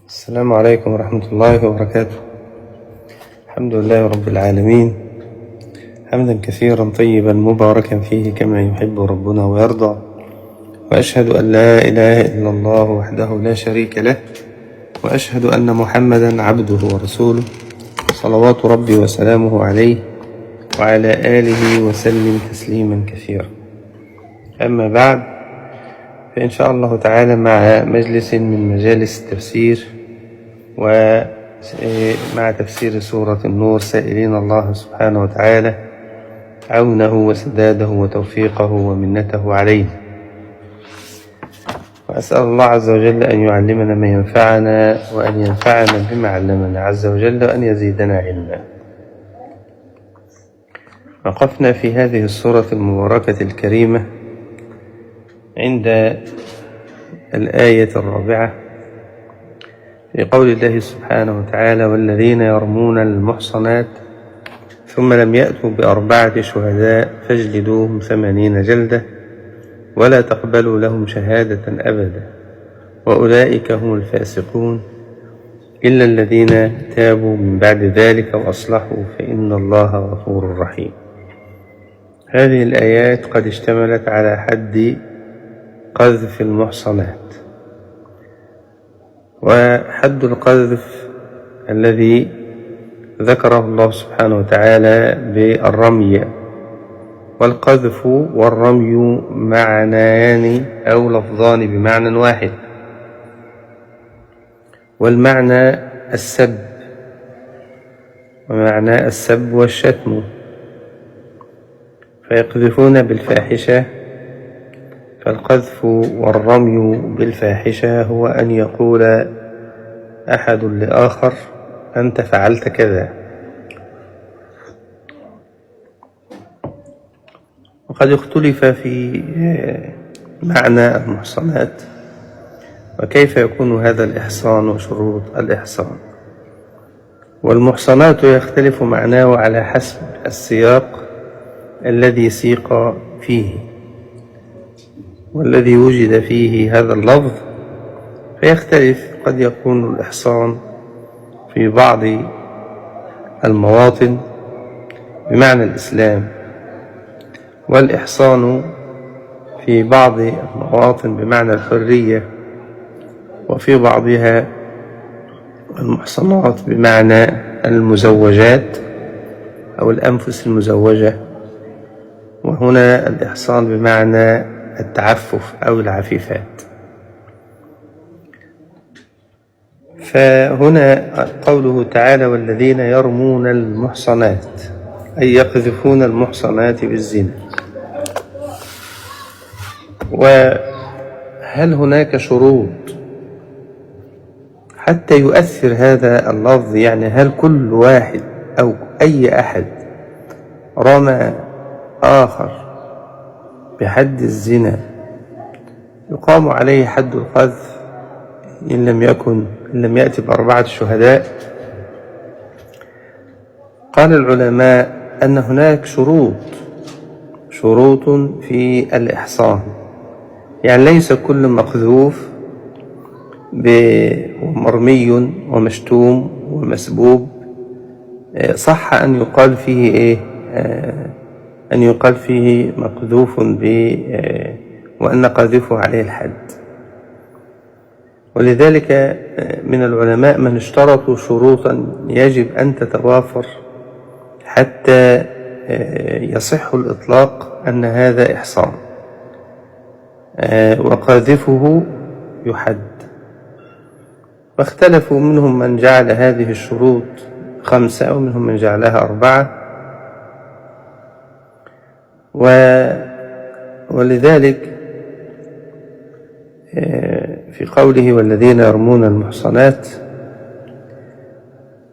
السلام عليكم ورحمة الله وبركاته. الحمد لله رب العالمين، حمدا كثيرا طيبا مباركا فيه كما يحب ربنا ويرضى، وأشهد أن لا إله إلا الله وحده لا شريك له، وأشهد أن محمدا عبده ورسوله صلوات ربي وسلامه عليه وعلى آله وسلم تسليما كثيرا. أما بعد، فإن شاء الله تعالى مع مجلس من مجالس التفسير ومع تفسير سورة النور، سائلين الله سبحانه وتعالى عونه وسداده وتوفيقه ومنته علينا، وأسأل الله عز وجل أن يعلمنا ما ينفعنا، وأن ينفعنا بما علمنا عز وجل، وأن يزيدنا علما. وقفنا في هذه السورة المباركة الكريمة عند الآية الرابعة في قول الله سبحانه وتعالى: والذين يرمون المحصنات ثم لم يأتوا بأربعة شهداء فاجلدوهم 80 جلدة ولا تقبلوا لهم شهادة أبدا وأولئك هم الفاسقون إلا الذين تابوا من بعد ذلك وأصلحوا فإن الله غفور رحيم. هذه الآيات قد اشتملت على حد قذف المحصنات، وحد القذف الذي ذكره الله سبحانه وتعالى بالرمي، والقذف والرمي معنيان أو لفظان بمعنى واحد، والمعنى السب، ومعنى السب والشتم، فيقذفون بالفاحشة. فالقذف والرمي بالفاحشة هو أن يقول أحد لآخر: أنت فعلت كذا. وقد اختلف في معنى المحصنات وكيف يكون هذا الإحصان وشروط الإحصان. والمحصنات يختلف معناه على حسب السياق الذي سيق فيه والذي وجد فيه هذا اللفظ، فيختلف. قد يكون الإحصان في بعض المواطن بمعنى الإسلام، والإحصان في بعض المواطن بمعنى الحرية، وفي بعضها المحصنات بمعنى المزوجات أو الأنفس المزوجة، وهنا الإحصان بمعنى التعفف أو العفيفات. فهنا قوله تعالى: والذين يرمون المحصنات، أي يقذفون المحصنات بالزنا. وهل هناك شروط حتى يؤثر هذا اللفظ؟ يعني هل كل واحد أو أي أحد رمى آخر بحد الزنا يقام عليه حد القذف إن لم يأتي بأربعة شهداء؟ قال العلماء أن هناك شروط في الإحصان، يعني ليس كل مقذوف ومرمي ومشتوم ومسبوب صح أن يقال فيه أن يقال فيه مقذوف وأن قاذفه عليه الحد. ولذلك من العلماء من اشترطوا شروطا يجب أن تتوافر حتى يصح الإطلاق أن هذا إحصان، وقاذفه يحد. واختلفوا، منهم من جعل هذه الشروط 5 ومنهم من جعلها 4. ولذلك في قوله: والذين يرمون المحصنات،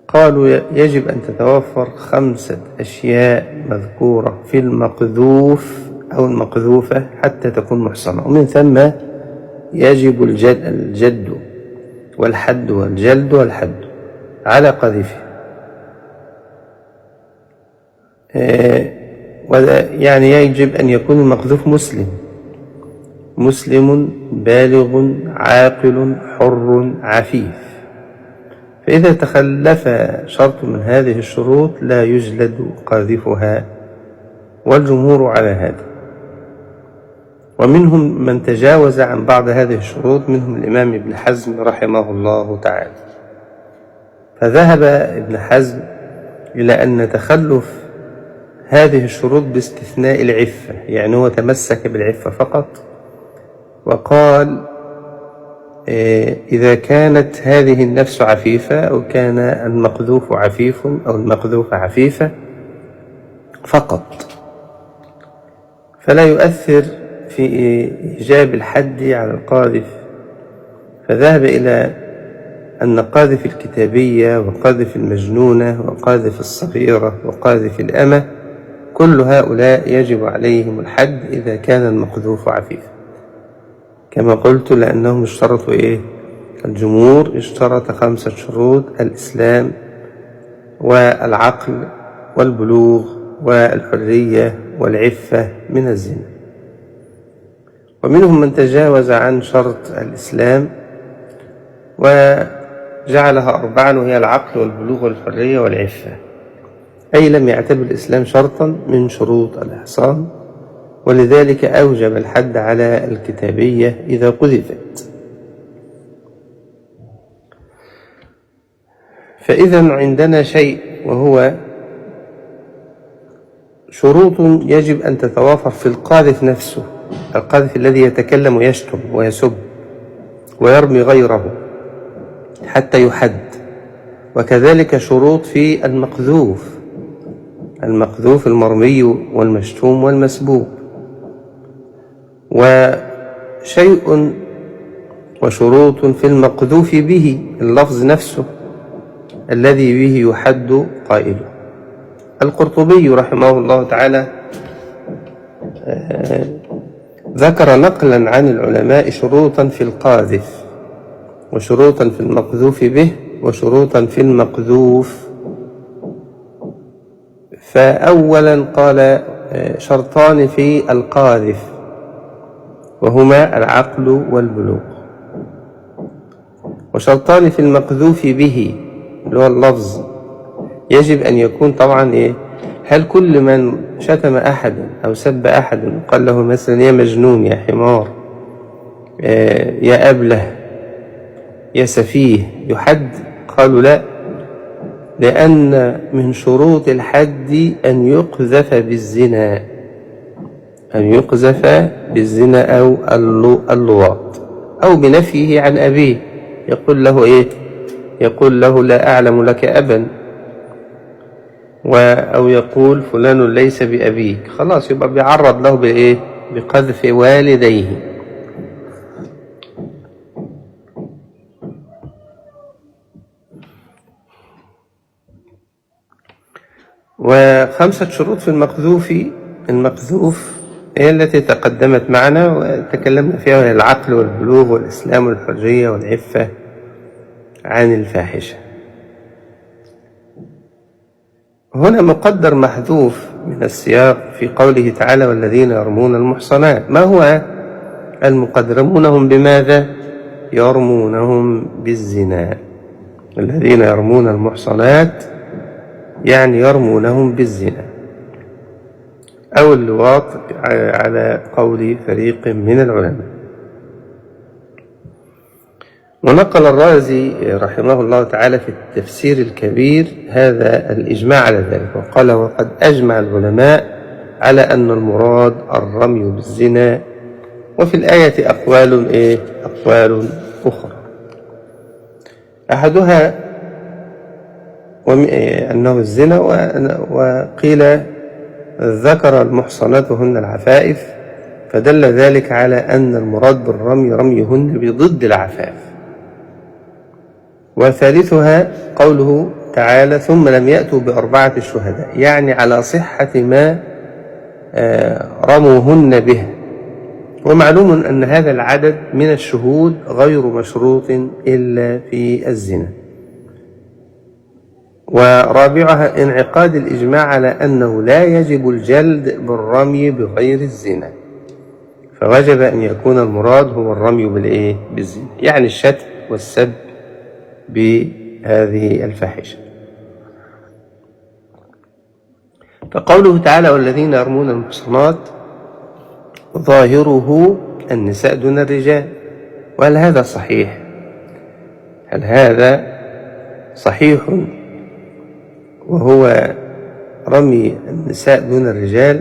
قالوا يجب أن تتوفر 5 أشياء مذكورة في المقذوف أو المقذوفة حتى تكون محصنة، ومن ثم يجب الجد والحد والجلد والحد على قذفه. يعني يجب أن يكون المقذوف مسلم بالغ عاقل حر عفيف، فإذا تخلف شرط من هذه الشروط لا يجلد قاذفها، والجمهور على هذا. ومنهم من تجاوز عن بعض هذه الشروط، منهم الإمام ابن حزم رحمه الله تعالى. فذهب ابن حزم إلى أن تخلف هذه الشروط باستثناء العفة، يعني هو تمسك بالعفة فقط، وقال إذا كانت هذه النفس عفيفة أو كان المقذوف عفيف أو المقذوفة عفيفة فقط، فلا يؤثر في إيجاب الحد على القاذف. فذهب إلى أن قاذف الكتابية وقاذف المجنونة وقاذف الصغيرة وقاذف الأمة كل هؤلاء يجب عليهم الحد إذا كان المقذوف عفيفا، كما قلت لأنهم اشترطوا الجمهور اشترط 5 شروط: الإسلام والعقل والبلوغ والحرية والعفة من الزنا. ومنهم من تجاوز عن شرط الإسلام وجعلها 4، وهي العقل والبلوغ والحرية والعفة، أي لم يعتبر الإسلام شرطا من شروط الإحصان، ولذلك أوجب الحد على الكتابية إذا قذفت. فإذا عندنا شيء وهو شروط يجب أن تتوافر في القاذف نفسه، القاذف الذي يتكلم ويشتم ويسب ويرمي غيره حتى يحد، وكذلك شروط في المقذوف المرمي والمشتوم والمسبوب، وشروط في المقذوف به، اللفظ نفسه الذي به يحد قائله. القرطبي رحمه الله تعالى ذكر نقلا عن العلماء شروطا في القاذف وشروطا في المقذوف به وشروطا في المقذوف. فأولا قال شرطان في القاذف وهما العقل والبلوغ، وشرطان في المقذوف به اللي هو اللفظ، يجب أن يكون طبعا هل كل من شتم أحدا أو سب أحدا قال له مثلا يا مجنون يا حمار يا أبله يا سفيه يحد؟ قالوا لا، لأن من شروط الحد أن يقذف بالزنا أو اللواط أو بنفيه عن أبيه، يقول له يقول له لا أعلم لك أبا، أو يقول فلان ليس بأبيك، خلاص يبقى بيعرض له بقذف والديه. و5 شروط في المقذوف هي التي تقدمت معنا وتكلمنا فيها، وهي العقل والبلوغ والإسلام والحرية والعفة عن الفاحشة. هنا مقدر محذوف من السياق في قوله تعالى والذين يرمون المحصنات. ما هو المقدر؟ يرمونهم بماذا؟ يرمونهم بالزنا. الذين يرمون المحصنات يعني يرمونهم بالزنا أو اللواط على قول فريق من العلماء. ونقل الرازي رحمه الله تعالى في التفسير الكبير هذا الإجماع على ذلك، وقال وقد أجمع العلماء على أن المراد الرمي بالزنا، وفي الآية أقوال أخرى، أحدها أنه الزنا، وقيل ذكر المحصنات وهن العفائف، فدل ذلك على أن المراد بالرمي رميهن بضد العفاف. وثالثها قوله تعالى ثم لم يأتوا ب4 شهداء، يعني على صحة ما رموهن به. ومعلوم أن هذا العدد من الشهود غير مشروط إلا في الزنا. ورابعها انعقاد الإجماع على أنه لا يجب الجلد بالرمي بغير الزنا، فوجب أن يكون المراد هو الرمي بالزنا، يعني الشتم والسب هذه الفاحشة. فقوله تعالى والذين يرمون المحصنات ظاهره النساء دون الرجال. وهل هذا صحيح؟ هل هذا صحيح وهو رمي النساء دون الرجال؟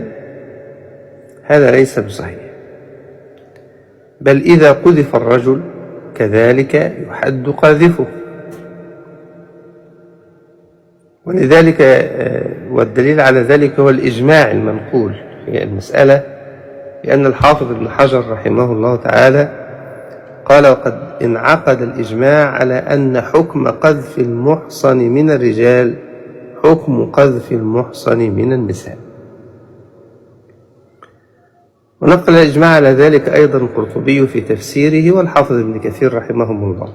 هذا ليس بصحيح، بل إذا قذف الرجل كذلك يحد قاذفه. ولذلك والدليل على ذلك هو الإجماع المنقول في المسألة، لأن الحافظ ابن حجر رحمه الله تعالى قال وقد انعقد الإجماع على أن حكم قذف المحصن من الرجال حكم قذف المحصن من النساء. ونقل الإجماع على ذلك أيضا القرطبي في تفسيره والحافظ ابن كثير رحمهم الله.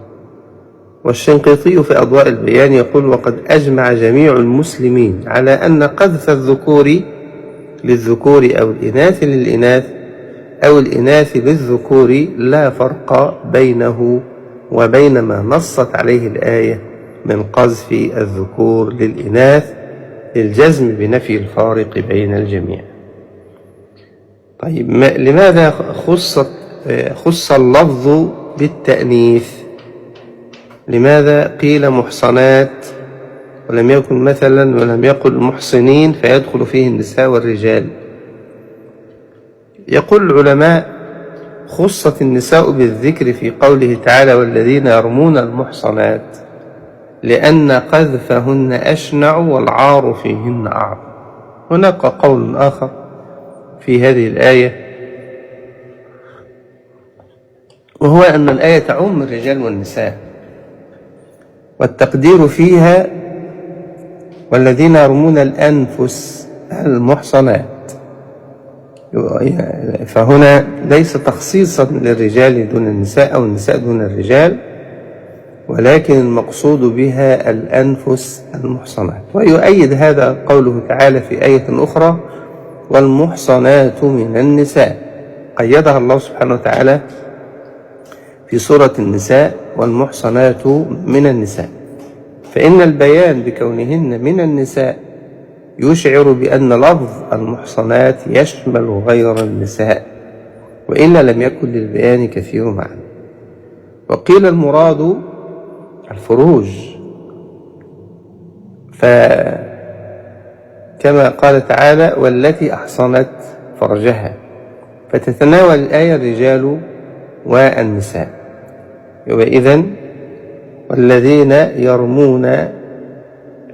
والشنقيطي في أضواء البيان يقول وقد أجمع جميع المسلمين على أن قذف الذكور للذكور أو الإناث للإناث أو الإناث للذكور لا فرق بينه وبين ما نصت عليه الآية من قذف الذكور للإناث للجزم بنفي الفارق بين الجميع. طيب لماذا خص اللفظ بالتأنيث؟ لماذا قيل محصنات ولم يكن مثلا ولم يقل محصنين فيدخل فيه النساء والرجال؟ يقول العلماء خصت النساء بالذكر في قوله تعالى والذين يرمون المحصنات لأن قذفهن أشنع والعار فيهن أعظم. هناك قول آخر في هذه الآية وهو أن الآية تعم الرجال والنساء، والتقدير فيها والذين يرمون الأنفس المحصنات، فهنا ليس تخصيصا للرجال دون النساء أو النساء دون الرجال، ولكن المقصود بها الأنفس المحصنات. ويؤيد هذا قوله تعالى في آية أخرى والمحصنات من النساء، قيدها الله سبحانه وتعالى في سورة النساء والمحصنات من النساء، فإن البيان بكونهن من النساء يشعر بأن لفظ المحصنات يشمل غير النساء، وإلا لم يكن للبيان كثير معنى. وقيل المراد الفروج، كما قال تعالى والتي أحصنت فرجها، فتتناول الآية الرجال والنساء. وإذن والذين يرمون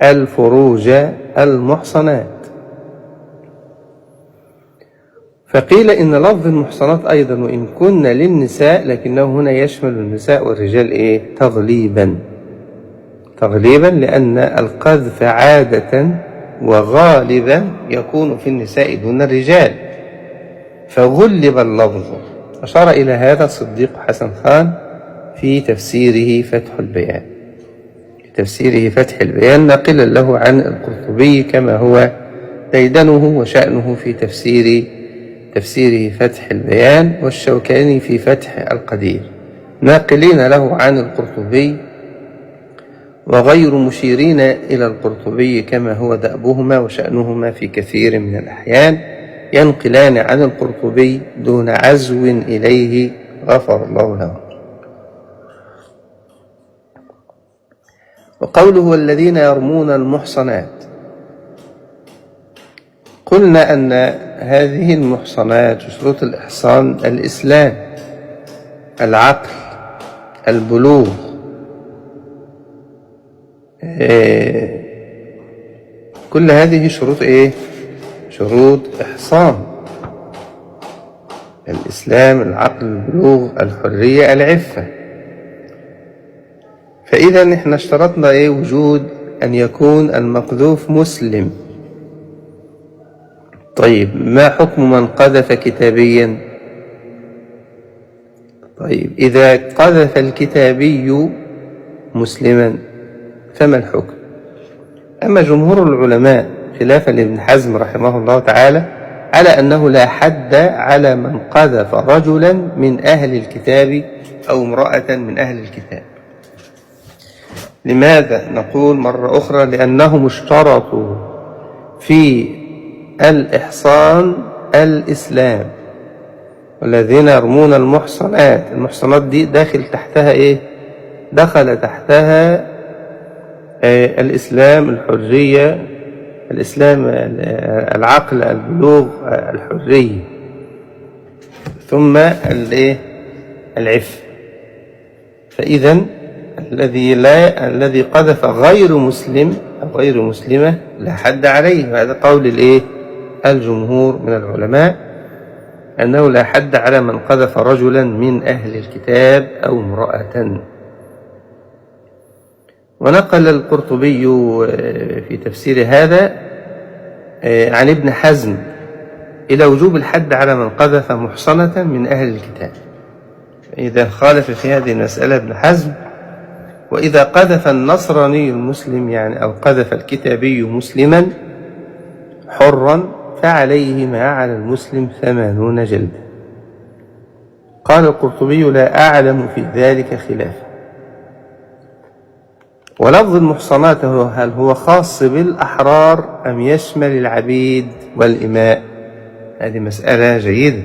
الفروج المحصنات. فقيل إن لفظ المحصنات أيضا وإن كن للنساء لكنه هنا يشمل النساء والرجال تغليبا لأن القذف عادة وغالبا يكون في النساء دون الرجال، فغلب اللفظ. أشار إلى هذا الصديق حسن خان في تفسيره فتح البيان ناقلا له عن القرطبي كما هو ديدنه وشأنه في تفسيره فتح البيان، والشوكاني في فتح القدير، ناقلين له عن القرطبي وغير مشيرين إلى القرطبي كما هو دأبهما وشأنهما في كثير من الأحيان، ينقلان عن القرطبي دون عزو إليه غفر الله له. وقوله والذين يرمون المحصنات، قلنا أن هذه المحصنات شروط الإحصان الإسلام، العقل، البلوغ، كل هذه شروط شروط إحصان الإسلام، العقل، البلوغ، الحرية، العفة. فإذا نحن اشترطنا وجود أن يكون المقذوف مسلم. طيب ما حكم من قذف كتابيا؟ طيب إذا قذف الكتابي مسلما فما الحكم؟ أما جمهور العلماء خلافا لابن حزم رحمه الله تعالى على أنه لا حد على من قذف رجلا من أهل الكتاب أو امرأة من أهل الكتاب. لماذا؟ نقول مرة أخرى لأنهم اشترطوا في الإحصان الإسلام. والذين يرمون المحصنات دي داخل تحتها إيه؟ دخل تحتها الإسلام، الحرية، الإسلام، العقل، البلوغ، الحرية، ثم العفة. فإذا الذي قذف غير مسلم أو غير مسلمة لا حد عليه. وهذا قول الجمهور من العلماء، أنه لا حد على من قذف رجلا من أهل الكتاب أو امرأة. ونقل القرطبي في تفسير هذا عن ابن حزم إلى وجوب الحد على من قذف محصنة من أهل الكتاب. إذا خالف في هذه المسألة ابن حزم. وإذا قذف النصراني المسلم يعني أو قذف الكتابي مسلما حرا فعليه ما على المسلم 80 جلدة. قال القرطبي لا أعلم في ذلك خلافا. ولفظ المحصنات هل هو خاص بالأحرار أم يشمل العبيد والإماء؟ هذه مسألة جيدة.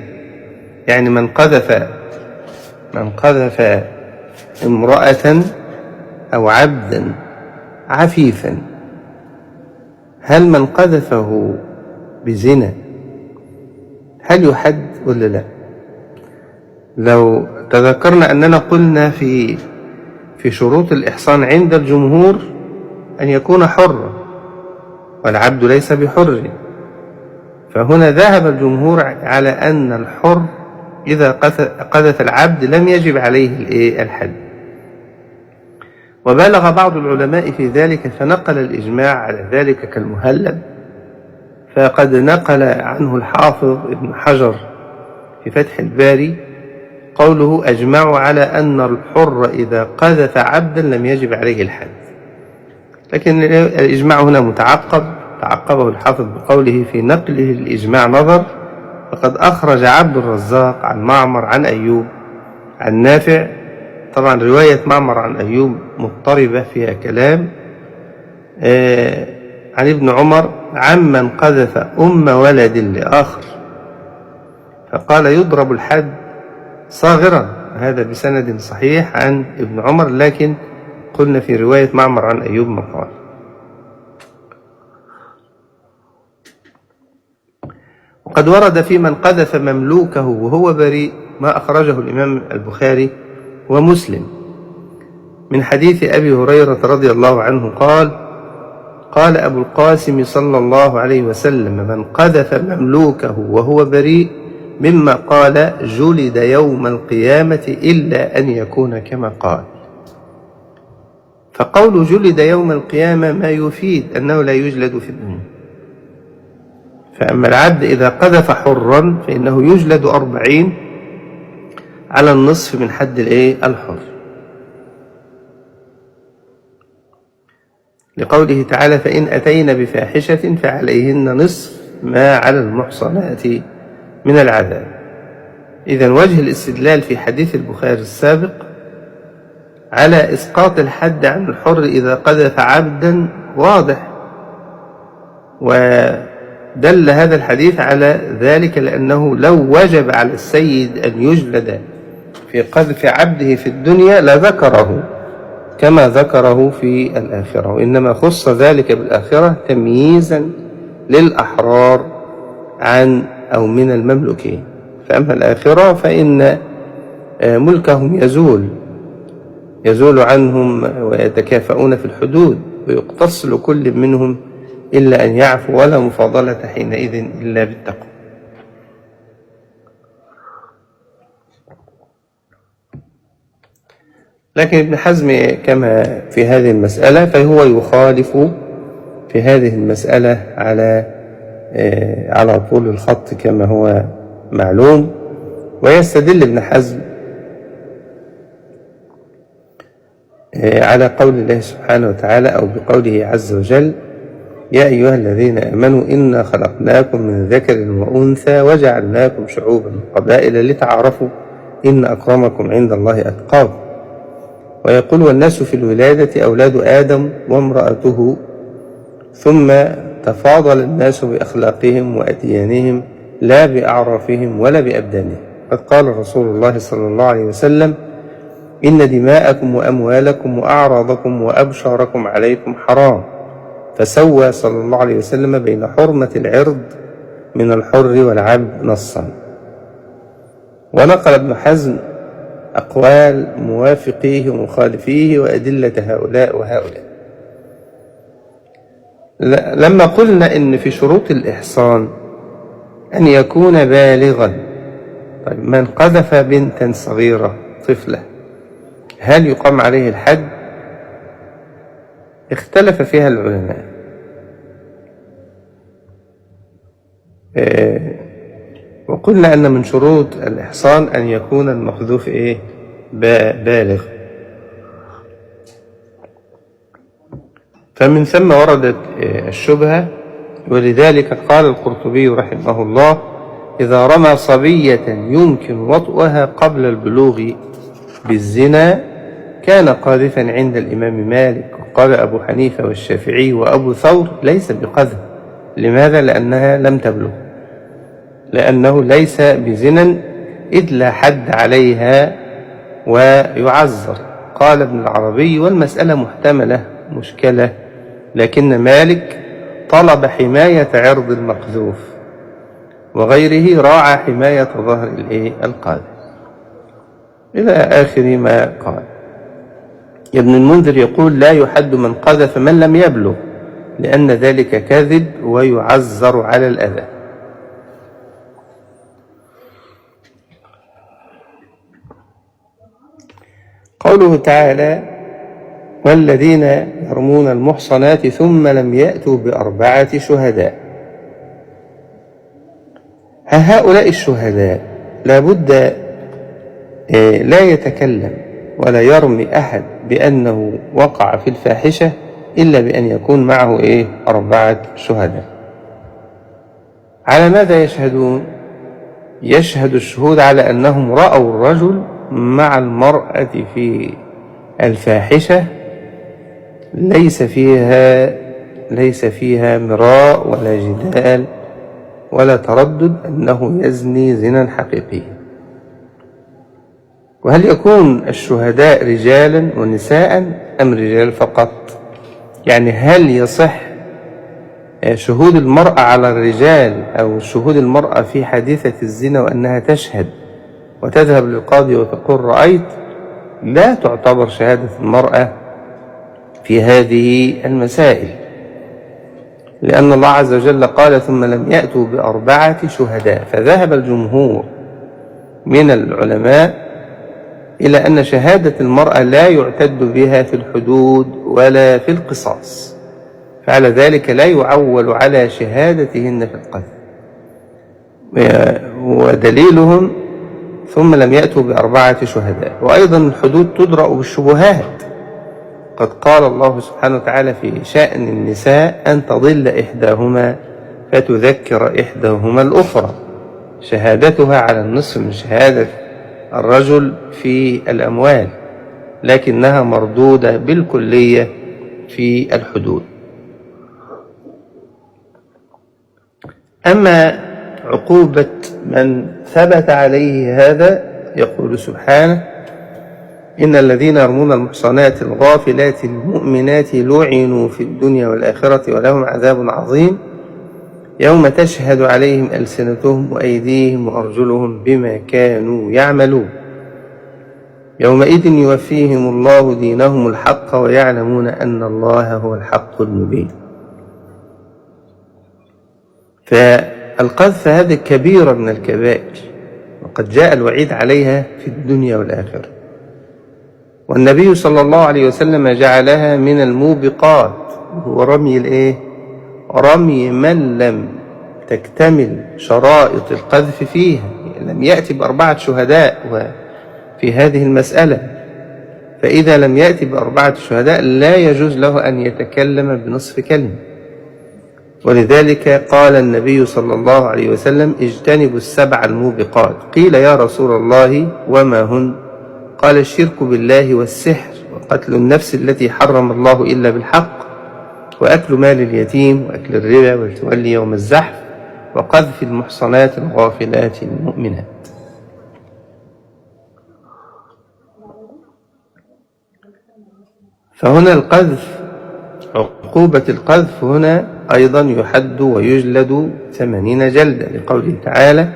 يعني من قذف امرأة أو عبدا عفيفا، هل من قذفه بزنا هل يحد ولا لا؟ لو تذكرنا أننا قلنا في شروط الإحصان عند الجمهور أن يكون حرا، والعبد ليس بحر. فهنا ذهب الجمهور على أن الحر إذا قذف العبد لم يجب عليه الحد. وبالغ بعض العلماء في ذلك فنقل الإجماع على ذلك كالمهلب. فقد نقل عنه الحافظ ابن حجر في فتح الباري قوله أجمعوا على أن الحر إذا قذف عبدا لم يجب عليه الحد. لكن الإجماع هنا تعقبه الحافظ بقوله في نقله الإجماع نظر. فقد أخرج عبد الرزاق عن معمر عن أيوب عن نافع. طبعا رواية معمر عن أيوب مضطربة فيها كلام. عن ابن عمر عمن قذف أم ولد لآخر فقال يضرب الحد صاغرا. هذا بسند صحيح عن ابن عمر، لكن قلنا في رواية معمر عن أيوب ما قال. وقد ورد في من قذف مملوكه وهو بريء ما أخرجه الإمام البخاري ومسلم من حديث أبي هريرة رضي الله عنه قال أبو القاسم صلى الله عليه وسلم من قذف مملوكه وهو بريء مما قال جلد يوم القيامة إلا أن يكون كما قال. فقول جلد يوم القيامة ما يفيد أنه لا يجلد في الدنيا. فأما العبد إذا قذف حرا فإنه يجلد 40 على النصف من حد الحر، لقوله تعالى فإن أتينا بفاحشة فعليهن نصف ما على المحصنات من العذاب. إذن وجه الاستدلال في حديث البخاري السابق على إسقاط الحد عن الحر إذا قذف عبدا واضح، ودل هذا الحديث على ذلك لأنه لو وجب على السيد أن يجلد في قذف عبده في الدنيا لذكره كما ذكره في الآخرة، وإنما خص ذلك بالآخرة تمييزا للأحرار عن أو من المملوكين. فأما الآخرة فإن ملكهم يزول عنهم ويتكافؤون في الحدود ويقتص لكل منهم إلا أن يعفو، ولا مفاضلة حينئذ إلا بالتقوى. لكن ابن حزم كما في هذه المسألة فهو يخالف في هذه المسألة على طول الخط كما هو معلوم. ويستدل ابن حزم على قول الله سبحانه وتعالى أو بقوله عز وجل يا أيها الذين آمنوا إنا خلقناكم من ذكر وأنثى وجعلناكم شعوبا وقبائل لتعارفوا إن أكرمكم عند الله أتقاكم. ويقول والناس في الولادة أولاد آدم وامرأته، ثم تفاضل الناس بأخلاقهم وأديانهم لا بأعرافهم ولا بأبدانهم. قد قال رسول الله صلى الله عليه وسلم إن دماءكم وأموالكم وأعراضكم وأبشاركم عليكم حرام، فسوى صلى الله عليه وسلم بين حرمة العرض من الحر والعبد نصا. ونقل ابن حزم أقوال موافقيه ومخالفيه وأدلة هؤلاء وهؤلاء. لما قلنا إن في شروط الإحصان أن يكون بالغا، طيب من قذف بنتا صغيرة طفلة هل يقام عليه الحد؟ اختلف فيها العلماء. وقلنا أن من شروط الإحصان أن يكون المقذوف بالغ. فمن ثم وردت الشبهة، ولذلك قال القرطبي رحمه الله إذا رمى صبية يمكن وطئها قبل البلوغ بالزنا كان قاذفا عند الإمام مالك. وقال أبو حنيفة والشافعي وأبو ثور ليس بقذف. لماذا؟ لأنها لم تبلغ، لأنه ليس بزنا إذ لا حد عليها ويعذر. قال ابن العربي والمسألة محتملة مشكلة، لكن مالك طلب حماية عرض المقذوف، وغيره راعى حماية ظهر القاذف، إلى آخر ما قال. ابن المنذر يقول لا يحد من قذف من لم يبلغ، لأن ذلك كذب ويعذر على الأذى. قوله تعالى والذين يرمون المحصنات ثم لم يأتوا بأربعة شهداء. هؤلاء الشهداء لابد لا يتكلم ولا يرمي أحد بأنه وقع في الفاحشة إلا بأن يكون معه 4 شهداء. على ماذا يشهدون؟ يشهد الشهود على أنهم رأوا الرجل مع المرأة في الفاحشة ليس فيها مراء ولا جدال ولا تردد أنه يزني زنا حقيقي. وهل يكون الشهداء رجالا ونساء أم رجال فقط؟ يعني هل يصح شهود المرأة على الرجال أو شهود المرأة في حادثة الزنا وأنها تشهد وتذهب للقاضي وتقول رأيت؟ لا تعتبر شهادة المرأة في هذه المسائل، لأن الله عز وجل قال ثم لم يأتوا ب4 شهداء. فذهب الجمهور من العلماء إلى أن شهادة المرأة لا يعتد بها في الحدود ولا في القصاص، فعلى ذلك لا يعول على شهادتهن في القذف. ودليلهم ثم لم يأتوا ب4 شهداء. وأيضا الحدود تدرأ بالشبهات. قد قال الله سبحانه وتعالى في شأن النساء أن تضل إحداهما فتذكر إحداهما الأخرى، شهادتها على النصف من شهادة الرجل في الأموال، لكنها مردودة بالكلية في الحدود. أما عقوبة من ثبت عليه هذا يقول سبحانه إن الذين يرمون المحصنات الغافلات المؤمنات لعنوا في الدنيا والآخرة ولهم عذاب عظيم يوم تشهد عليهم ألسنتهم وأيديهم وأرجلهم بما كانوا يعملون يومئذ يوفيهم الله دينهم الحق ويعلمون أن الله هو الحق المبين. فالقذف هذه كبيرة من الكبائر، وقد جاء الوعيد عليها في الدنيا والآخرة، والنبي صلى الله عليه وسلم جعلها من الموبقات، هو رمي من لم تكتمل شرائط القذف فيها، لم يأتي ب4 شهداء في هذه المسألة. فإذا لم يأتي ب4 شهداء لا يجوز له أن يتكلم بنصف كلمة. ولذلك قال النبي صلى الله عليه وسلم اجتنبوا 7 الموبقات. قيل يا رسول الله وما هن؟ قال الشرك بالله والسحر وقتل النفس التي حرم الله إلا بالحق، وأكل مال اليتيم، وأكل الربا، والتولي يوم الزحف، وقذف المحصنات الغافلات المؤمنات. فهنا القذف، عقوبة القذف هنا أيضا يحد ويجلد 80 جلدة، لقوله تعالى: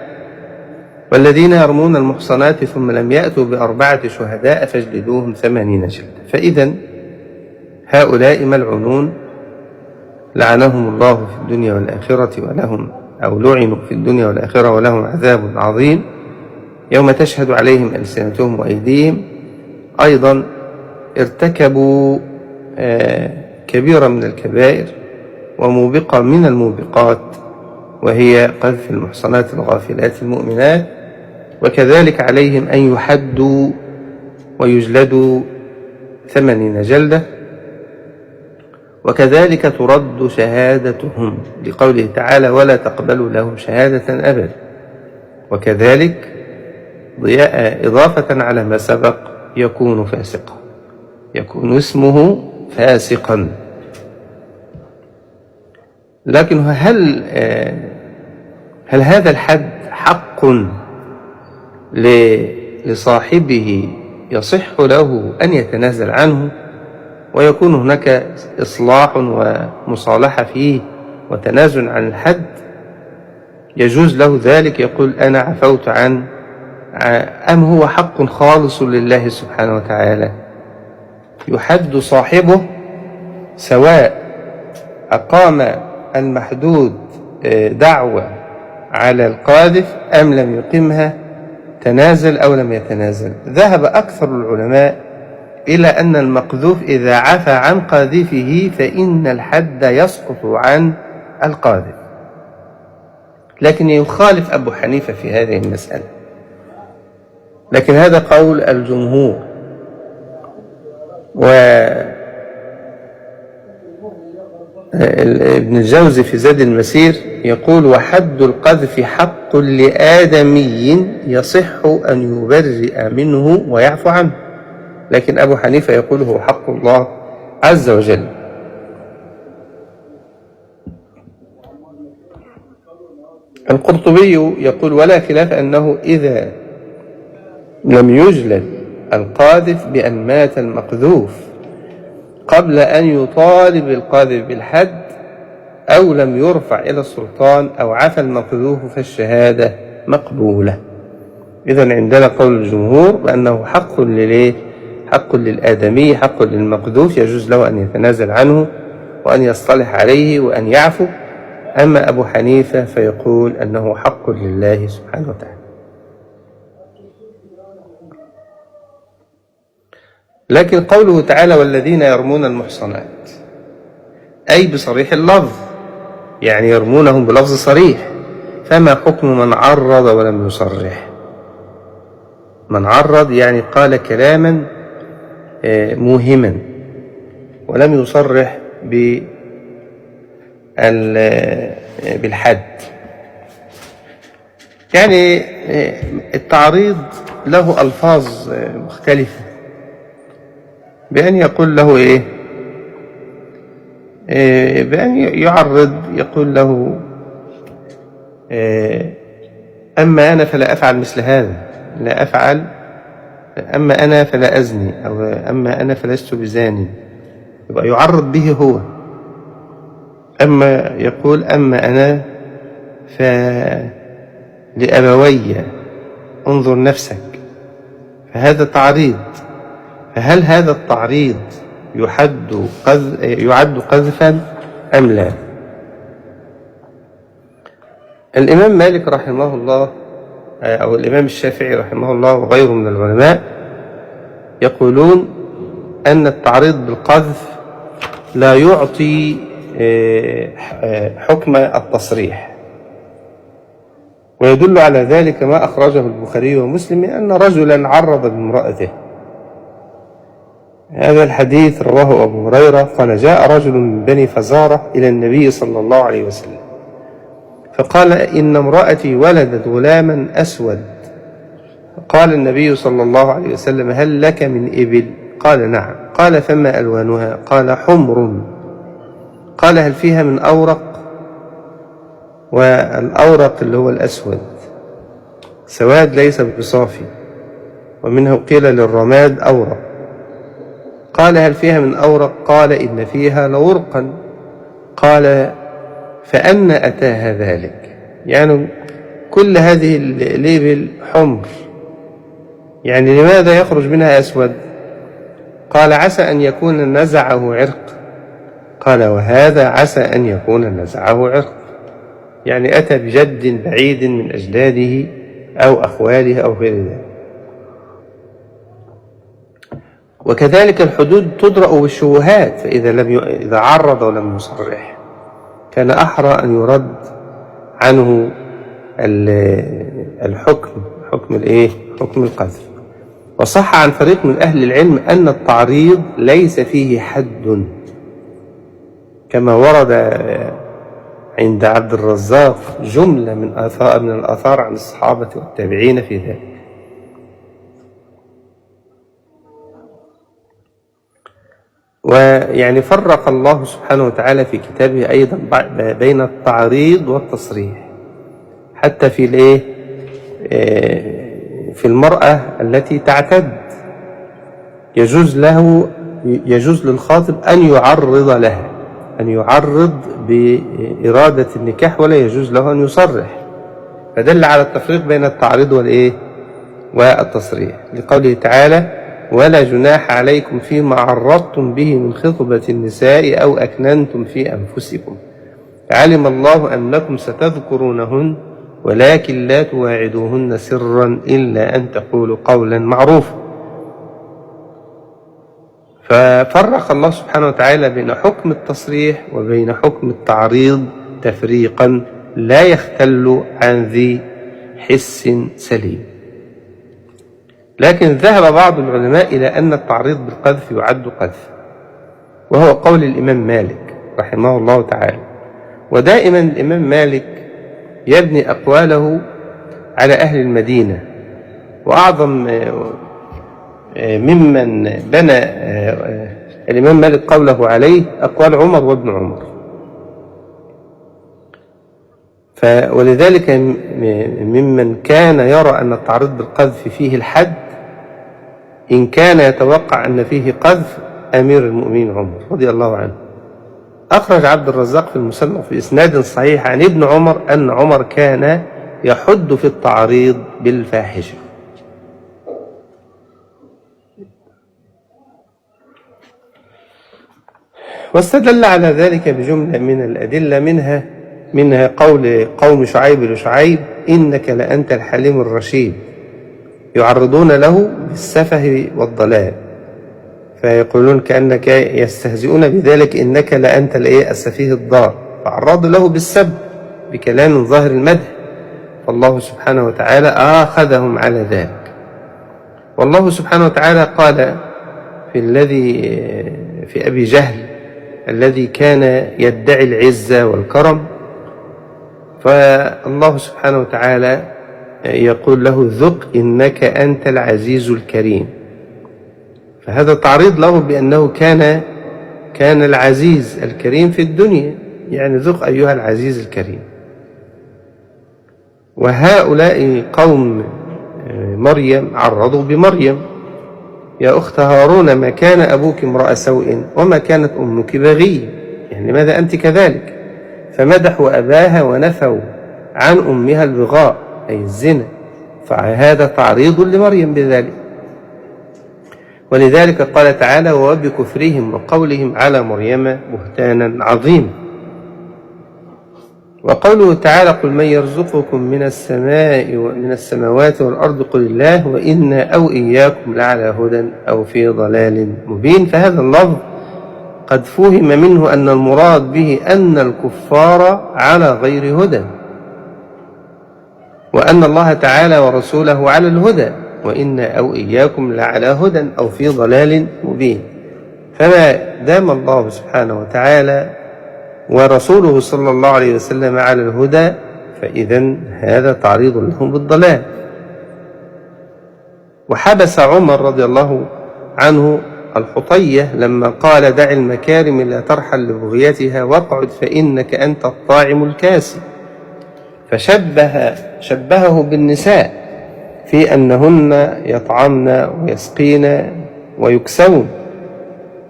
والذين يرمون المحصنات ثم لم يأتوا ب4 شهداء فاجلدوهم 80 جلدة. فإذا هؤلاء ملعونون لعنهم الله في الدنيا والآخرة، ولهم أو لعنوا في الدنيا والآخرة ولهم عذاب عظيم يوم تشهد عليهم ألسنتهم وأيديهم. أيضا ارتكبوا كبيرة من الكبائر وموبقة من الموبقات، وهي قذف المحصنات الغافلات المؤمنات، وكذلك عليهم أن يحدوا ويجلدوا 80 جلدة، وكذلك ترد شهادتهم، لقوله تعالى: ولا تقبلوا لهم شهادة أبدا. وكذلك إضافة على ما سبق يكون فاسقا، يكون اسمه فاسقا. لكن هل هذا الحد حق لصاحبه يصح له أن يتنازل عنه ويكون هناك إصلاح ومصالحة فيه وتنازل عن الحد؟ يجوز له ذلك، يقول أنا عفوت عن، أم هو حق خالص لله سبحانه وتعالى يحد صاحبه سواء أقام المحدود دعوة على القاذف أم لم يقمها، تنازل أو لم يتنازل؟ ذهب أكثر العلماء إلى أن المقذوف إذا عفى عن قاذفه فإن الحد يسقط عن القاذف، لكن يخالف أبو حنيفة في هذه المسألة. لكن هذا قول الجمهور. ابن الجوزي في زاد المسير يقول: وحد القذف حق لآدمي يصح أن يبرئ منه ويعفو عنه. لكن أبو حنيفة يقول هو حق الله عز وجل. القرطبي يقول: ولا خلاف أنه إذا لم يجلد القاذف بأن مات المقذوف قبل أن يطالب القاذف بالحد أو لم يرفع إلى السلطان أو عفى المقذوف فالشهادة مقبولة. إذن عندنا قول الجمهور بأنه حق حق للآدمي، حق للمقذوف، يجوز له أن يتنازل عنه وأن يصطلح عليه وأن يعفو. أما أبو حنيفة فيقول أنه حق لله سبحانه وتعالى. لكن قوله تعالى: والذين يرمون المحصنات، أي بصريح اللفظ، يعني يرمونهم بلفظ صريح. فما حكم من عرض ولم يصرح؟ من عرض يعني قال كلاما موهما ولم يصرح بالحد. يعني التعريض له ألفاظ مختلفة، بأن يقول له بأن يعرض، يقول له أما أنا فلا أفعل مثل هذا، لا أفعل، أما أنا فلا أزني، أو أما أنا فلست بزاني، يبقى يعرض به هو. أما يقول أما أنا فلأبوي انظر نفسك، فهذا تعريض. فهل هذا التعريض يعد قذفا أم لا؟ الإمام مالك رحمه الله أو الإمام الشافعي رحمه الله وغيره من العلماء يقولون أن التعريض بالقذف لا يعطي حكم التصريح، ويدل على ذلك ما أخرجه البخاري ومسلم أن رجلا عرض بامرأته. هذا الحديث رواه أبو هريرة قال: جاء رجل من بني فزارة إلى النبي صلى الله عليه وسلم فقال: إن امرأتي ولدت غلاما أسود. قال النبي صلى الله عليه وسلم: هل لك من إبل؟ قال نعم. قال فما ألوانها؟ قال حمر. قال هل فيها من أورق؟ والأورق اللي هو الأسود، سواد ليس بصافي، ومنه قيل للرماد أورق. قال هل فيها من أورق؟ قال إن فيها لورقا. قال فأن أتاها ذلك؟ يعني كل هذه الليبل حمر، يعني لماذا يخرج منها أسود؟ قال عسى أن يكون نزعه عرق. قال وهذا عسى أن يكون نزعه عرق، يعني أتى بجد بعيد من أجداده أو أخواله أو غير ذلك. وكذلك الحدود تدرأ بالشبهات، فإذا إذا عرض ولم يصرح كان أحرى أن يرد عنه الحكم، حكم القذف. وصح عن فريق من أهل العلم أن التعريض ليس فيه حد، كما ورد عند عبد الرزاق جملة من الآثار عن الصحابة والتابعين في ذلك. ويعني فرق الله سبحانه وتعالى في كتابه أيضا بين التعريض والتصريح، حتى في المرأة التي تعتد يجوز للخاطب أن يعرض لها، أن يعرض بإرادة النكاح، ولا يجوز له أن يصرح، فدل على التفريق بين التعريض والتصريح، لقوله تعالى ولا جناح عليكم فيما عرضتم به من خطبة النساء أو أكننتم في أنفسكم علم الله أنكم ستذكرونهن ولكن لا تواعدوهن سرا إلا أن تقولوا قولا معروفا. ففرق الله سبحانه وتعالى بين حكم التصريح وبين حكم التعريض تفريقا لا يختل عن ذي حس سليم. لكن ذهب بعض العلماء إلى أن التعريض بالقذف يعد قذف، وهو قول الإمام مالك رحمه الله تعالى. ودائما الإمام مالك يبني أقواله على أهل المدينة، وأعظم ممن بنى الإمام مالك قوله عليه أقوال عمر وابن عمر. ولذلك ممن كان يرى أن التعريض بالقذف فيه الحد، إن كان يتوقع أن فيه قذف أمير المؤمنين عمر رضي الله عنه. أخرج عبد الرزاق في المصنف بإسناد صحيح عن ابن عمر أن عمر كان يحد في التعريض بالفاحشة. واستدل على ذلك بجملة من الأدلة، منها قول قوم شعيب لشعيب إنك لأنت الحليم الرشيد، يعرضون له بالسفه والضلال، فيقولون كأنك يستهزئون بذلك إنك لأنت السفيه الضال، فعرضوا له بالسب بكلام ظاهر المدح، فالله سبحانه وتعالى آخذهم على ذلك. والله سبحانه وتعالى قال في أبي جهل الذي كان يدعي العزة والكرم، فالله سبحانه وتعالى يقول له ذق إنك أنت العزيز الكريم، فهذا تعريض له بأنه كان العزيز الكريم في الدنيا، يعني ذق أيها العزيز الكريم. وهؤلاء قوم مريم عرضوا بمريم يا أخت هارون ما كان أبوك امرأ سوء وما كانت أمك بغية، يعني لماذا أنت كذلك؟ فمدحوا أباها ونفوا عن أمها البغاء أي الزنا، فهذا تعريض لمريم بذلك. ولذلك قال تعالى وبكفرهم وقولهم على مريم بهتانا عظيما. وقوله تعالى قل من يرزقكم من السماوات والأرض قل الله وإنا أو إياكم لعلى هدى أو في ضلال مبين. فهذا اللفظ قد فهم منه أن المراد به أن الكفار على غير هدى، وأن الله تعالى ورسوله على الهدى، وإنا أو إياكم لعلى هدى أو في ضلال مبين. فما دام الله سبحانه وتعالى ورسوله صلى الله عليه وسلم على الهدى فإذن هذا تعريض لهم بالضلال. وحبس عمر رضي الله عنه الحطية لما قال دع المكارم لا ترحل لبغيتها واقعد فإنك أنت الطاعم الكاسي، فشبهه بالنساء في أنهن يطعمن ويسقين ويكسون.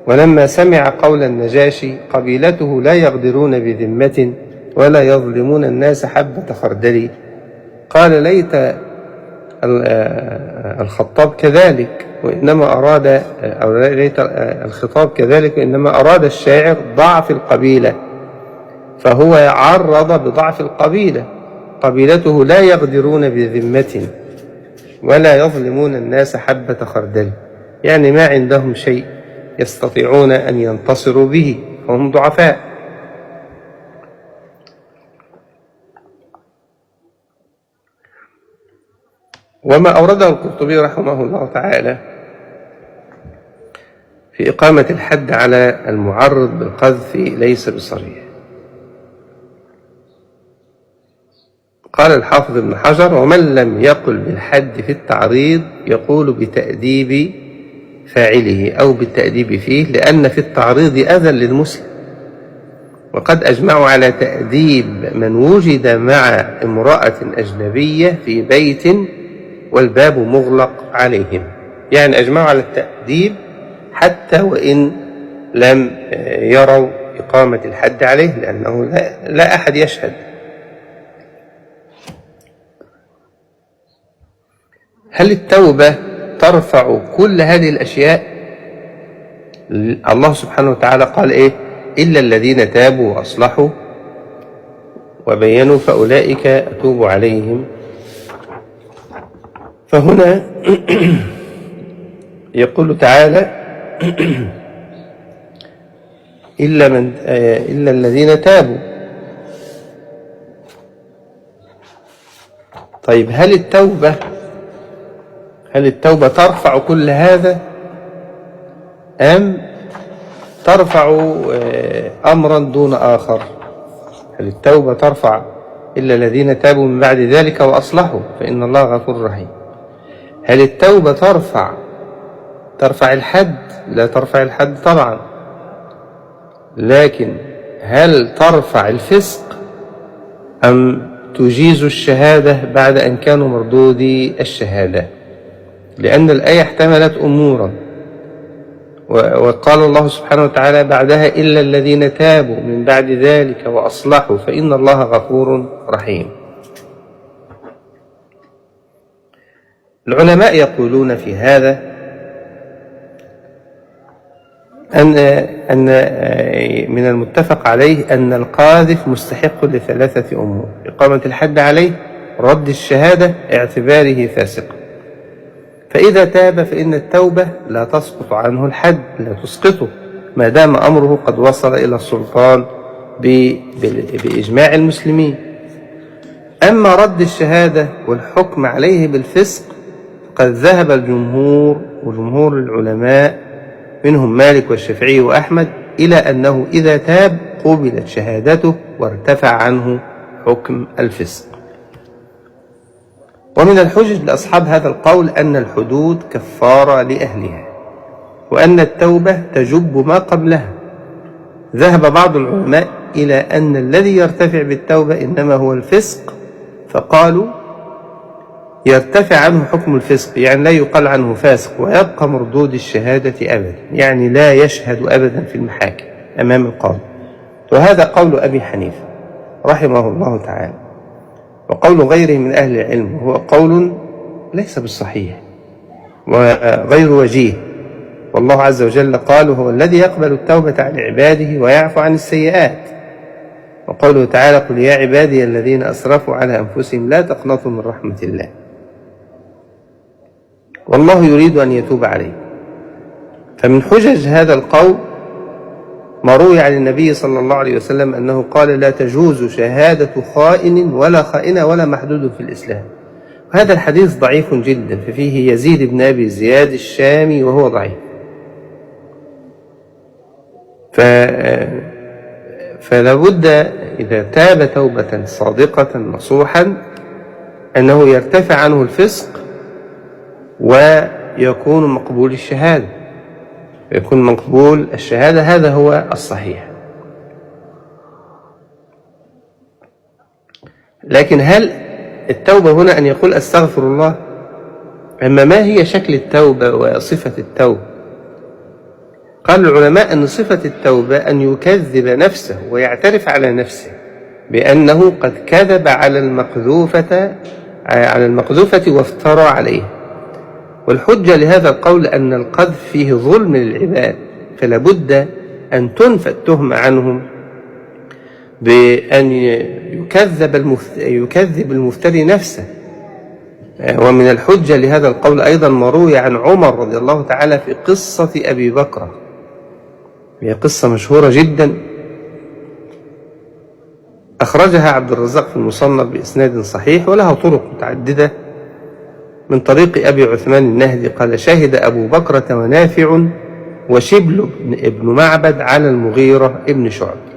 ولما سمع قول النجاشي قبيلته لا يغدرون بذمة ولا يظلمون الناس حبة خردل، قال ليت الخطاب كذلك وإنما أراد، أو ليت الخطاب كذلك وإنما أراد الشاعر ضعف القبيلة، فهو عرض بضعف القبيلة. قبيلته لا يغدرون بذمة ولا يظلمون الناس حبة خردل، يعني ما عندهم شيء يستطيعون أن ينتصروا به، فهم ضعفاء. وما أورده القرطبي رحمه الله تعالى في إقامة الحد على المعرض بالقذف ليس بصريح. قال الحافظ ابن حجر: ومن لم يقل بالحد في التعريض يقول بتأديب فاعله أو بالتأديب فيه، لأن في التعريض أذى للمسلم، وقد أجمعوا على تأديب من وجد مع امرأة أجنبية في بيت والباب مغلق عليهم، يعني أجمعوا على التأديب حتى وإن لم يروا إقامة الحد عليه، لأنه لا أحد يشهد. هل التوبة ترفع كل هذه الأشياء؟ الله سبحانه وتعالى قال إيه؟ إلا الذين تابوا وأصلحوا وبينوا فأولئك أتوب عليهم. فهنا يقول تعالى إلا الذين تابوا. طيب هل التوبة ترفع كل هذا أم ترفع أمرا دون آخر؟ هل التوبة ترفع إلا الذين تابوا من بعد ذلك وأصلحوا فإن الله غفور رحيم؟ هل التوبة ترفع الحد؟ لا ترفع الحد طبعا، لكن هل ترفع الفسق أم تجيز الشهادة بعد أن كانوا مردودي الشهادة؟ لأن الآية احتملت أمورا، وقال الله سبحانه وتعالى بعدها إلا الذين تابوا من بعد ذلك وأصلحوا فإن الله غفور رحيم. العلماء يقولون في هذا أن من المتفق عليه أن القاذف مستحق لثلاثة أمور: إقامة الحد عليه، رد الشهادة، اعتباره فاسقا. فإذا تاب فإن التوبة لا تسقط عنه الحد، لا تسقطه ما دام أمره قد وصل إلى السلطان بإجماع المسلمين. أما رد الشهادة والحكم عليه بالفسق قد ذهب الجمهور وجمهور العلماء منهم مالك والشافعي وأحمد إلى أنه إذا تاب قبلت شهادته وارتفع عنه حكم الفسق. ومن الحجج لأصحاب هذا القول أن الحدود كفارة لأهلها، وأن التوبة تجب ما قبلها. ذهب بعض العلماء إلى أن الذي يرتفع بالتوبة إنما هو الفسق، فقالوا يرتفع عنه حكم الفسق، يعني لا يقال عنه فاسق ويبقى مردود الشهادة أبدا، يعني لا يشهد أبدا في المحاكم أمام القاضي. وهذا قول أبي حنيفة رحمه الله تعالى، وقول غيره من أهل العلم هو قول ليس بالصحيح وغير وجيه. والله عز وجل قال هو الذي يقبل التوبة عن عباده ويعفو عن السيئات. وقوله تعالى قل يا عبادي الذين أسرفوا على أنفسهم لا تقنطوا من رحمة الله، والله يريد أن يتوب عليه. فمن حجج هذا القول ما روي عن النبي صلى الله عليه وسلم أنه قال لا تجوز شهادة خائن ولا خائنة ولا محدود في الإسلام. وهذا الحديث ضعيف جدا، ففيه يزيد بن أبي زياد الشامي وهو ضعيف. فلابد إذا تاب توبة صادقة نصوحا أنه يرتفع عنه الفسق ويكون مقبول الشهادة. ويكون مقبول الشهادة. هذا هو الصحيح. لكن هل التوبة هنا أن يقول أستغفر الله؟ أما ما هي شكل التوبة وصفة التوبة؟ قال العلماء أن صفة التوبة أن يكذب نفسه ويعترف على نفسه بأنه قد كذب على المقذوفة وافترى عليه. والحجة لهذا القول أن القذف فيه ظلم للعباد، فلا بد أن تنفى التهمة عنهم بأن يكذب المفتري نفسه. ومن الحجة لهذا القول أيضا ما روي عن عمر رضي الله تعالى في قصة أبي بكر، هي قصة مشهورة جدا أخرجها عبد الرزاق في المصنف بإسناد صحيح، ولها طرق متعددة من طريق أبي عثمان النهدي قال: شهد أبو بكرة ونافع وشبل ابن معبد على المغيرة ابن شعبة.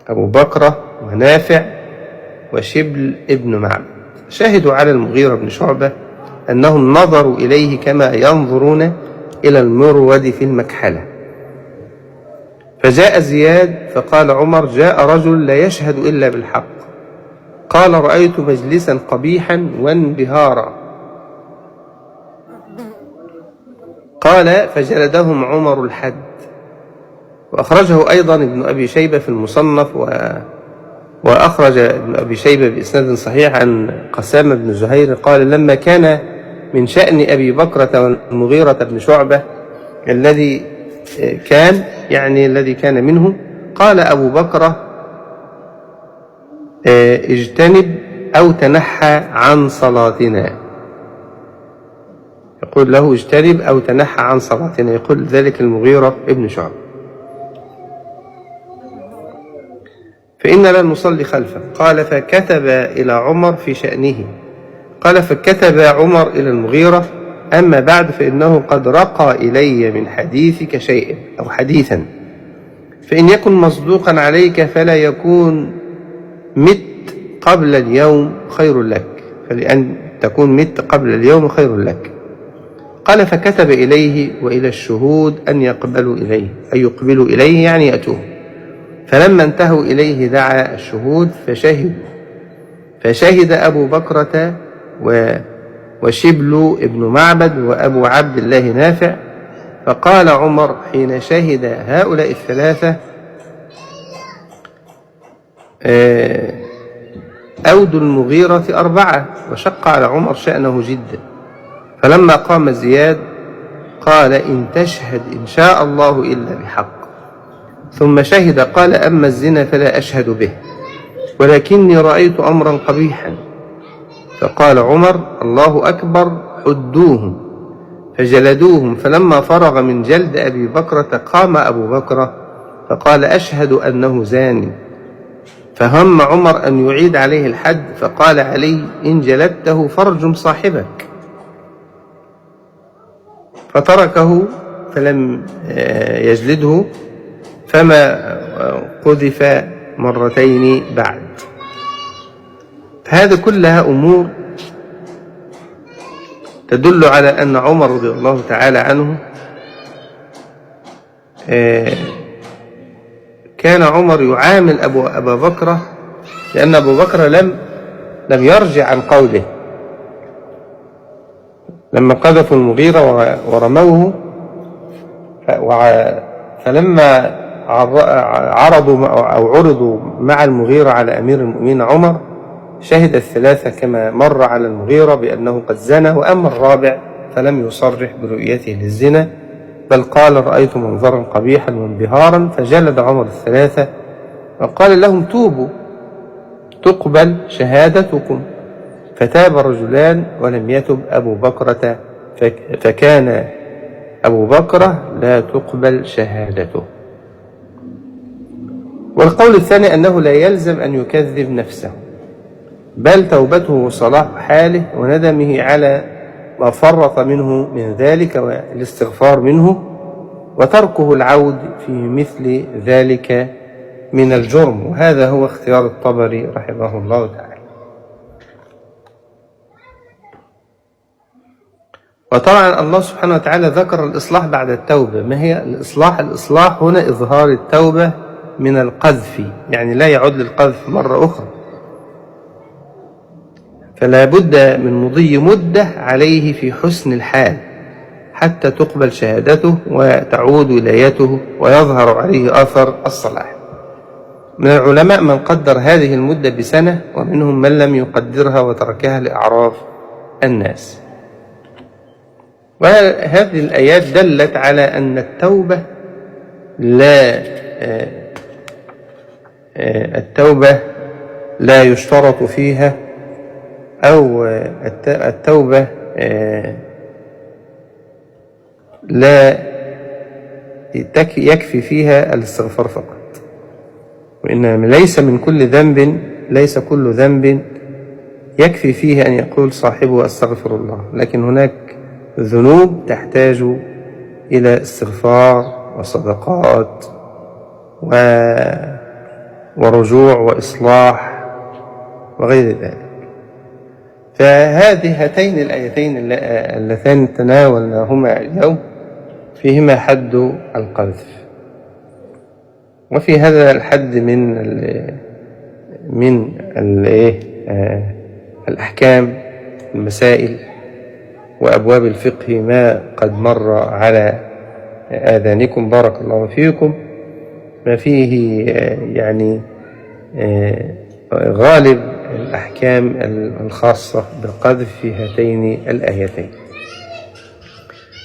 أبو بكرة ونافع وشبل ابن معبد شهدوا على المغيرة بن شعبة أنهم نظروا إليه كما ينظرون إلى المرود في المكحلة. فجاء زياد فقال عمر: جاء رجل لا يشهد إلا بالحق. قال: رأيت مجلسا قبيحا وانبهارا. قال: فجلدهم عمر الحد. وأخرجه أيضا ابن أبي شيبة في المصنف، وأخرج ابن أبي شيبة بإسناد صحيح عن قسام بن زهير قال: لما كان من شأن أبي بكرة والمغيرة بن شعبة الذي كان منه، قال أبو بكرة: اجتنب أو تنحى عن صلاتنا. يقول له: اجتنب أو تنحى عن صلاتنا، يقول ذلك المغيرة ابن شعبة، فإن لا نصلي خلفه. قال: فكتب إلى عمر في شأنه. قال: فكتب عمر إلى المغيرة: أما بعد فإنه قد رقى إلي من حديثك شيء أو حديثا، فإن يكن مصدوقا عليك فلا يكون مت قبل اليوم خير لك، فلأن تكون مت قبل اليوم خير لك. قال: فكتب إليه وإلى الشهود أن يقبلوا إليه، أي يقبلوا إليه يعني يأتوه. فلما انتهوا إليه دعا الشهود فشهد أبو بكرة وشبل ابن معبد وأبو عبد الله نافع. فقال عمر حين شهد هؤلاء الثلاثة: أود المغيرة 4. وشق على عمر شأنه جدا. فلما قام زياد قال: إن تشهد إن شاء الله إلا بحق. ثم شهد قال: أما الزنا فلا أشهد به، ولكني رأيت أمرا قبيحا. فقال عمر: الله أكبر، حدوهم. فجلدوهم. فلما فرغ من جلد أبي بكرة قام أبو بكر فقال: أشهد أنه زاني. فهم عمر أن يعيد عليه الحد، فقال علي: إن جلدته فارجم صاحبك. فتركه فلم يجلده، فما قذف مرتين بعد. هذه كلها أمور تدل على أن عمر رضي الله تعالى عنه كان عمر يعامل أبا بكر، لأن أبو بكر لم يرجع عن قوله. لما قذفوا المغيرة ورموه، فلما عرضوا أو عرضوا مع المغيرة على أمير المؤمنين عمر، شهد الثلاثة كما مر على المغيرة بأنه قد زنى، وأما الرابع فلم يصرح برؤيته للزنا، بل قال: رأيت منظرا قبيحا وانبهارا. فجلد عمر الثلاثة وقال لهم: توبوا تقبل شهادتكم. فتاب الرجلان ولم يتب أبو بكرة، فكان أبو بكر لا تقبل شهادته. والقول الثاني أنه لا يلزم أن يكذب نفسه، بل توبته وصلاح حاله وندمه على ما فرط منه من ذلك والاستغفار منه، وتركه العود في مثل ذلك من الجرم. وهذا هو اختيار الطبري رحمه الله تعالى. وطبعا الله سبحانه وتعالى ذكر الإصلاح بعد التوبة. ما هي الإصلاح؟ الإصلاح هنا إظهار التوبة من القذف، يعني لا يعود للقذف مرة أخرى، فلا بد من مضي مدة عليه في حسن الحال حتى تقبل شهادته وتعود ولايته ويظهر عليه أثر الصلاح. من العلماء من قدر هذه المدة بسنة، ومنهم من لم يقدرها وتركها لأعراف الناس. وهذه الآيات دلت على أن التوبة لا يشترط فيها، أو التوبة لا يكفي فيها الاستغفار فقط، وإن ليس كل ذنب يكفي فيه أن يقول صاحبه أستغفر الله، لكن هناك ذنوب تحتاج إلى استغفار وصدقات ورجوع وإصلاح وغير ذلك. هاتين الآيتين اللتان تناولناهما اليوم فيهما حد القذف، وفي هذا الحد من الأحكام المسائل وأبواب الفقه ما قد مر على آذانكم بارك الله فيكم، ما فيه يعني غالب الأحكام الخاصة بالقذف في هاتين الآيتين.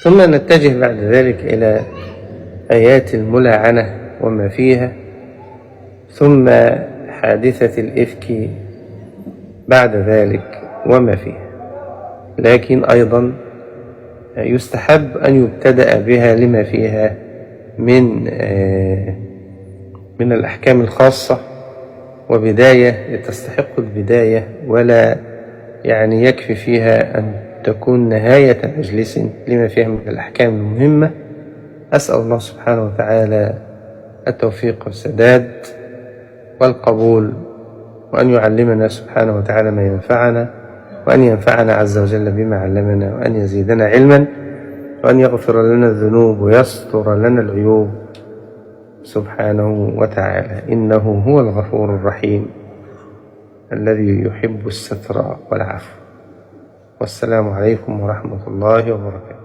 ثم نتجه بعد ذلك إلى آيات الملاعنة وما فيها، ثم حادثة الإفك بعد ذلك وما فيها. لكن أيضا يستحب أن يبتدأ بها لما فيها من الأحكام الخاصة، وبداية تستحق البداية، ولا يعني يكفي فيها أن تكون نهاية مجلس لما فيها من الأحكام المهمة. أسأل الله سبحانه وتعالى التوفيق والسداد والقبول، وأن يعلمنا سبحانه وتعالى ما ينفعنا، وأن ينفعنا عز وجل بما علمنا، وأن يزيدنا علما، وأن يغفر لنا الذنوب ويستر لنا العيوب سبحانه وتعالى، إنه هو الغفور الرحيم الذي يحب الستر والعفو. والسلام عليكم ورحمة الله وبركاته.